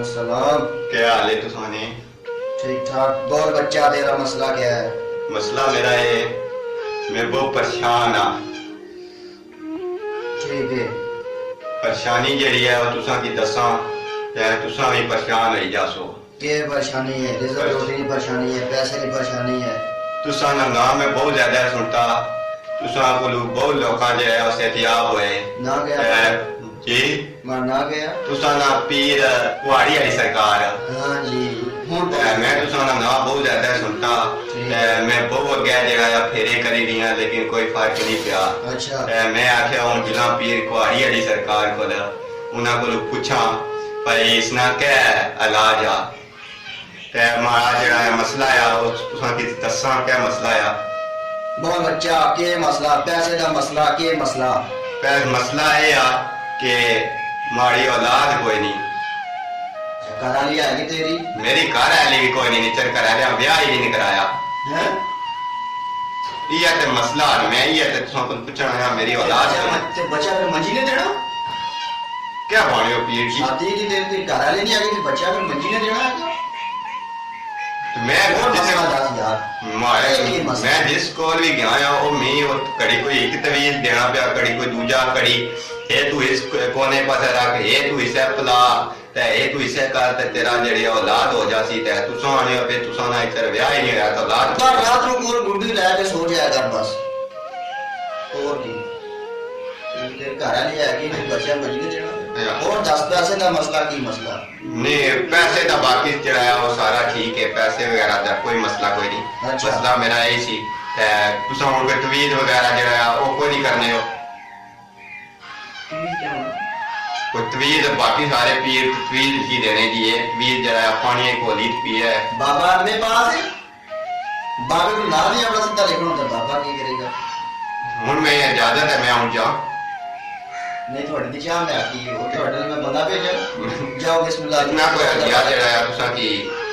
सलाम। क्या हाल है तुसाने? ठीक ठाक। बोल बच्चा, तेरा मसला क्या है? मसला मेरा है, मैं बहुत परेशान हाँ। ठीक है। परेशानी जड़ी है वो तुसा की दसा ते तुसा भी परेशान हो जासो। क्या परेशानी है? रिजल्ट रोटी की परेशानी है, पैसे की परेशानी है? तुसा ना नाम मैं बहुत ज्यादा सुनता, तुसा को बहुत लोग जो है उसे एहतियाब हुए ना गया जी मैं ना गया। तुसा ना पीर कुआड़ी वाली सरकार। हाँ जी। मैं तुसा ना नाम बहुत ज्यादा सुनता, मैं बहुत अगे जरा फेरे करी दिया लेकिन कोई फर्क नहीं पिया। अच्छा। मैं आख्या हूँ जिला पीर कुआड़ी वाली सरकार को उन्होंने को पूछा भाई इसना क्या इलाज आ ते मारा जरा मसला आ तुसा की दसा क्या मसला आ। बोल बच्चा, के मसला? पैसे का मसला? के मसला? मसला ये आ कि माड़ी औलाद कोई नहीं। करा लिया है तेरी? मेरी घर वाली भी कोई नहीं, निचर करा लिया, ब्याह ही नहीं कराया। हैं? ये ते मसला मैं ये ते तुसा को पूछना है मेरी औलाद ते बच्चा फिर मंजी ने देना? क्या बाणी हो पीर की? शादी की देर तेरी घर वाले नहीं आ गई, फिर बच्चा फिर मंजी ने देना है? मैं और मसला दस यार। मैं जिस कोल भी गया है वो मैं वो कड़ी कोई एक तवीज देना पिया, कड़ी कोई दूजा कड़ी ये तू इस कोने पास रख, ये तू इसे पला ते ये तू इसे कर ते तेरा जेड़ी औलाद हो जासी ते तुसा आने पे तुसा ना इधर ब्याह ही नहीं होया तो औलाद तो रात को कोल गुड्डी ला के सो जाया कर बस। और की तेरे घर वाली है कि नहीं, बच्चा मंजी ने देना? और 10 पैसे का मसला की मसला? नहीं पैसे का बाकी चढ़ाया वो सारा ठीक है, पैसे वगैरह का कोई मसला कोई नहीं। अच्छा। मसला मेरा यही सी तुसा हुण कोई तवीज वगैरह जड़ा वो कोई नहीं करने हो कोई तवीज बाकी सारे पीर तवीज ही देने की है। तवीज जड़ा पानी कोली पिए बाबा अपने पास है, बाबे को ना नहीं अपना सीधा लिखना होता, बाबा नहीं करेगा। हुण मैं इजाजत है मैं आऊं जा नहीं थोड़ी दी चाह मैं आती है, वो थोड़े मैं बंदा भेजा जाओ बिस्मिल्लाह। इतना कोई अलिया जड़ा तुसा की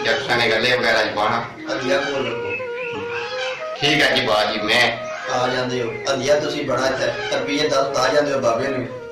या तुसा ने गले वगैरह पाना अलिया को रखो। ठीक है जी बाजी मैं आ जाते हो अलिया, तुसी बड़ा तरबियत आ जाते हो बाबे ने।